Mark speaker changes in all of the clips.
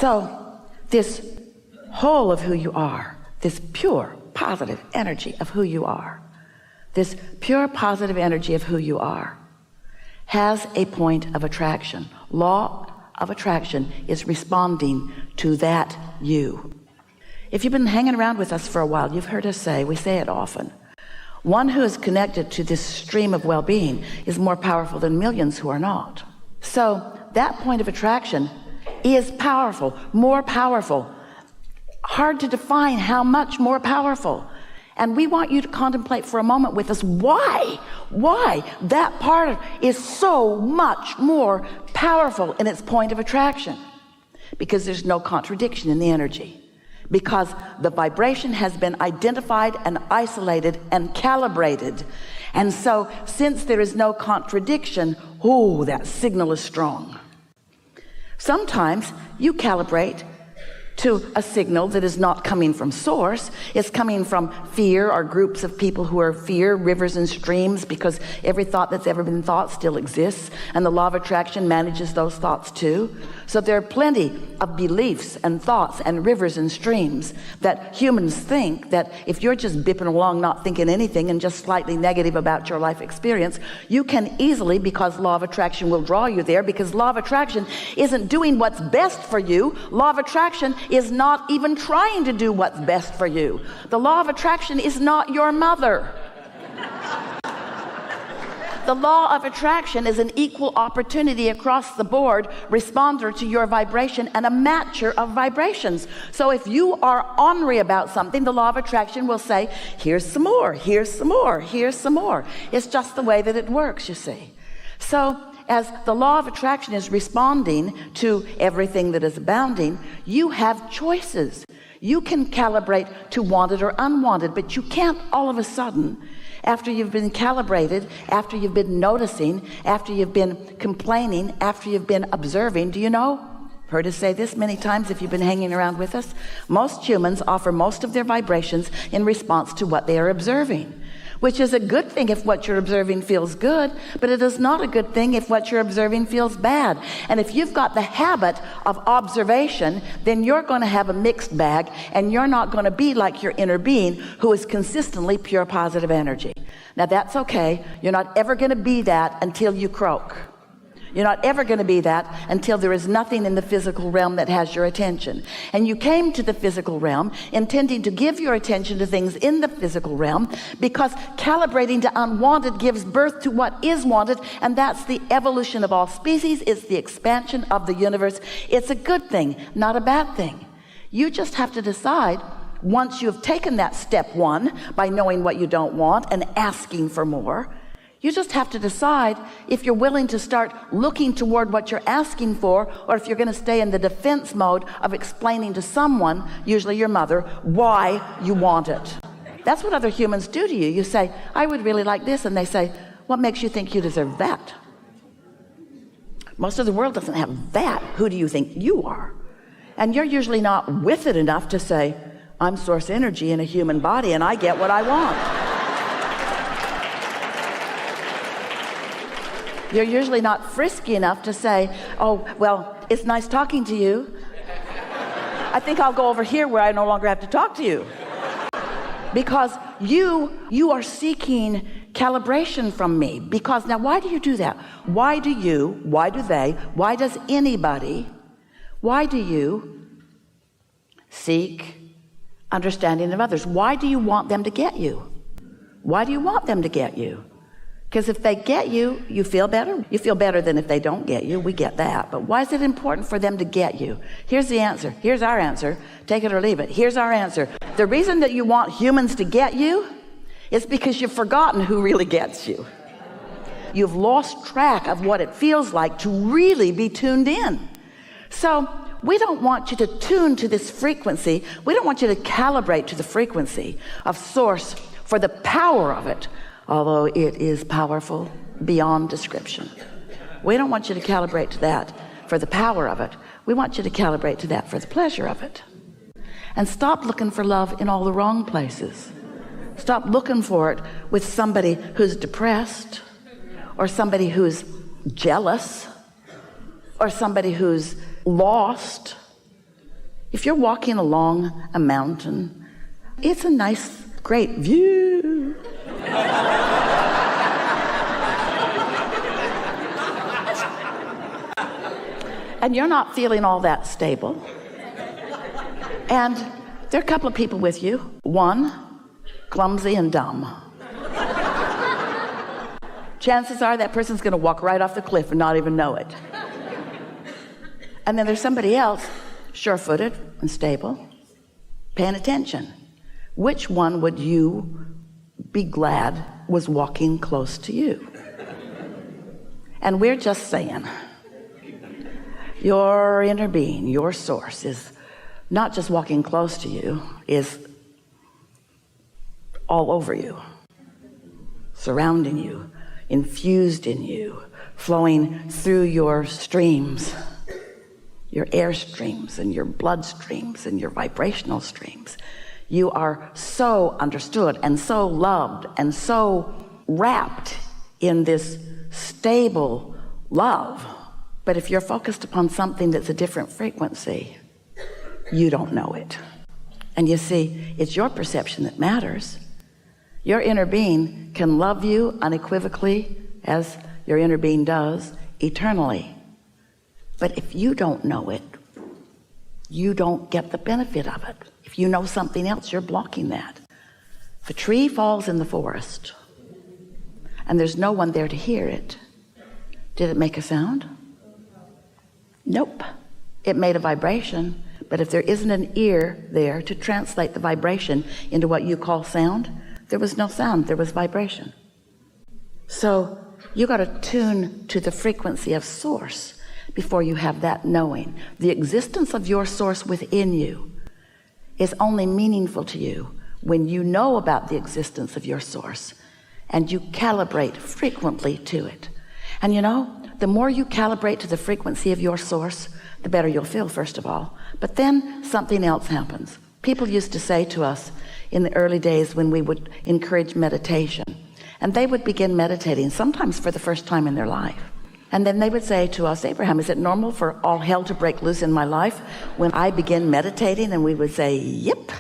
Speaker 1: So this whole of who you are, this pure positive energy of who you are, this pure positive energy of who you are has a point of attraction. Law of attraction is responding to that you. If you've been hanging around with us for a while, you've heard us say, we say it often, one who is connected to this stream of well-being is more powerful than millions who are not. So that point of attraction is powerful, more powerful. Hard to define how much more powerful. And we want you to contemplate for a moment with us why that part is so much more powerful in its point of attraction. Because there's no contradiction in the energy. Because the vibration has been identified and isolated and calibrated. And so since there is no contradiction, that signal is strong. Sometimes you calibrate to a signal that is not coming from source. It's coming from fear or groups of people who are fear, rivers and streams, because every thought that's ever been thought still exists, and the law of attraction manages those thoughts too. So there are plenty of beliefs and thoughts and rivers and streams that humans think that if you're just bipping along not thinking anything and just slightly negative about your life experience, you can easily, because law of attraction will draw you there, because law of attraction isn't doing what's best for you. Law of attraction is not even trying to do what's best for you. The law of attraction is not your mother. The law of attraction is an equal opportunity across the board responder to your vibration and a matcher of vibrations. So if you are ornery about something, the law of attraction will say, here's some more, here's some more, here's some more. It's just the way that it works, you see. So as the law of attraction is responding to everything that is abounding, you have choices. You can calibrate to wanted or unwanted, but you can't all of a sudden, after you've been calibrated, after you've been noticing, after you've been complaining, after you've been observing, do you know? Heard us say this many times if you've been hanging around with us. Most humans offer most of their vibrations in response to what they are observing, which is a good thing if what you're observing feels good, but it is not a good thing if what you're observing feels bad. And if you've got the habit of observation, then you're going to have a mixed bag, and you're not going to be like your inner being who is consistently pure positive energy. Now that's okay. You're not ever going to be that until you croak. You're not ever going to be that until there is nothing in the physical realm that has your attention. And you came to the physical realm intending to give your attention to things in the physical realm, because calibrating to unwanted gives birth to what is wanted, and that's the evolution of all species. It's the expansion of the universe. It's a good thing, not a bad thing. You just have to decide, once you have taken that step one by knowing what you don't want and asking for more, you just have to decide if you're willing to start looking toward what you're asking for, or if you're going to stay in the defense mode of explaining to someone, usually your mother, why you want it. That's what other humans do to you. You say, I would really like this, and they say, what makes you think you deserve that? Most of the world doesn't have that. Who do you think you are? And you're usually not with it enough to say, I'm source energy in a human body, and I get what I want. You're usually not frisky enough to say, oh, well, it's nice talking to you. I think I'll go over here where I no longer have to talk to you. Because you are seeking calibration from me. Because now, why do you do that? Why do they, why does anybody, why do you seek understanding of others? Why do you want them to get you? Why do you want them to get you? Because if they get you, you feel better. You feel better than if they don't get you. We get that. But why is it important for them to get you? Here's the answer. Here's our answer. Take it or leave it. Here's our answer. The reason that you want humans to get you is because you've forgotten who really gets you. You've lost track of what it feels like to really be tuned in. So we don't want you to tune to this frequency. We don't want you to calibrate to the frequency of source for the power of it, although it is powerful beyond description. We don't want you to calibrate to that for the power of it. We want you to calibrate to that for the pleasure of it. And stop looking for love in all the wrong places. Stop looking for it with somebody who's depressed, or somebody who's jealous, or somebody who's lost. If you're walking along a mountain, it's a nice, great view. And you're not feeling all that stable. And there are a couple of people with you. One, clumsy and dumb. Chances are that person's going to walk right off the cliff and not even know it. And then there's somebody else, sure-footed and stable, paying attention. Which one would you be glad was walking close to you? And we're just saying, your inner being, your source, is not just walking close to you, is all over you, surrounding you, infused in you, flowing through your streams, your air streams and your blood streams and your vibrational streams. You are so understood and so loved and so wrapped in this stable love. But if you're focused upon something that's a different frequency, you don't know it. And you see, it's your perception that matters. Your inner being can love you unequivocally, as your inner being does, eternally. But if you don't know it, you don't get the benefit of it. If you know something else, you're blocking that. If a tree falls in the forest and there's no one there to hear it, did it make a sound? Nope. It made a vibration, but if there isn't an ear there to translate the vibration into what you call sound, there was no sound, there was vibration. So you got to tune to the frequency of source before you have that knowing. The existence of your source within you is only meaningful to you when you know about the existence of your source and you calibrate frequently to it. And you know, the more you calibrate to the frequency of your source, the better you'll feel, first of all. But then something else happens. People used to say to us in the early days when we would encourage meditation, and they would begin meditating, sometimes for the first time in their life. And then they would say to us, Abraham, is it normal for all hell to break loose in my life when I begin meditating? And we would say, yep.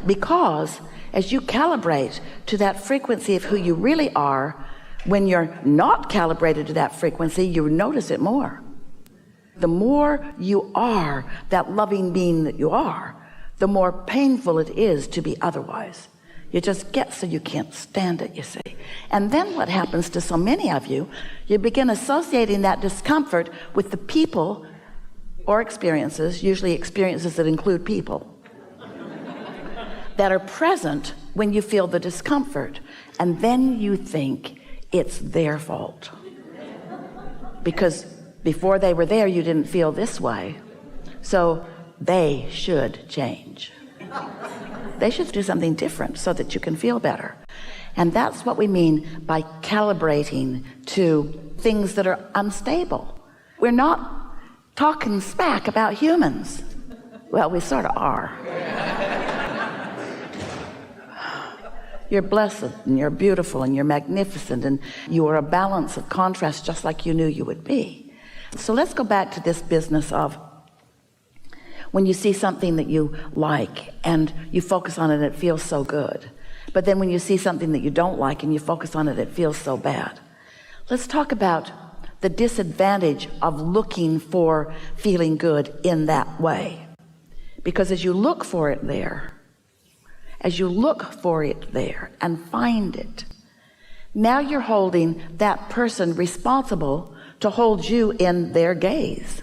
Speaker 1: Because as you calibrate to that frequency of who you really are, when you're not calibrated to that frequency, you notice it more. The more you are that loving being that you are, the more painful it is to be otherwise. You just get so you can't stand it, you see. And then what happens to so many of you, you begin associating that discomfort with the people or experiences, usually experiences that include people, that are present when you feel the discomfort. And then you think it's their fault. Because before they were there, you didn't feel this way. So they should change. They should do something different so that you can feel better. And that's what we mean by calibrating to things that are unstable. We're not talking smack about humans. Well, we sort of are. You're blessed and you're beautiful and you're magnificent and you are a balance of contrast just like you knew you would be. So let's go back to this business of when you see something that you like and you focus on it, it feels so good. But then when you see something that you don't like and you focus on it, it feels so bad. Let's talk about the disadvantage of looking for feeling good in that way. Because as you look for it there, and find it, now you're holding that person responsible to hold you in their gaze.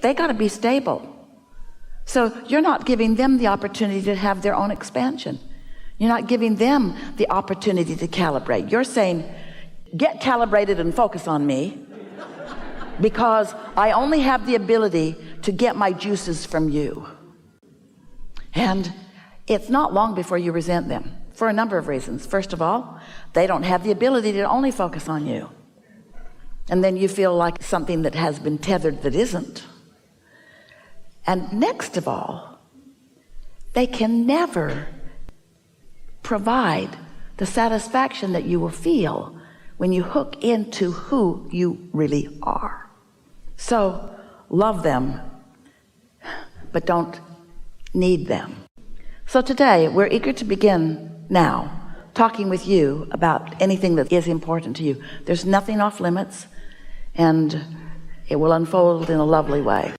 Speaker 1: They got to be stable. So you're not giving them the opportunity to have their own expansion. You're not giving them the opportunity to calibrate. You're saying, get calibrated and focus on me because I only have the ability to get my juices from you. And it's not long before you resent them for a number of reasons. First of all, they don't have the ability to only focus on you. And then you feel like something that has been tethered that isn't. And next of all, they can never provide the satisfaction that you will feel when you hook into who you really are. So love them, but don't need them. So today we're eager to begin now talking with you about anything that is important to you. There's nothing off limits, and it will unfold in a lovely way.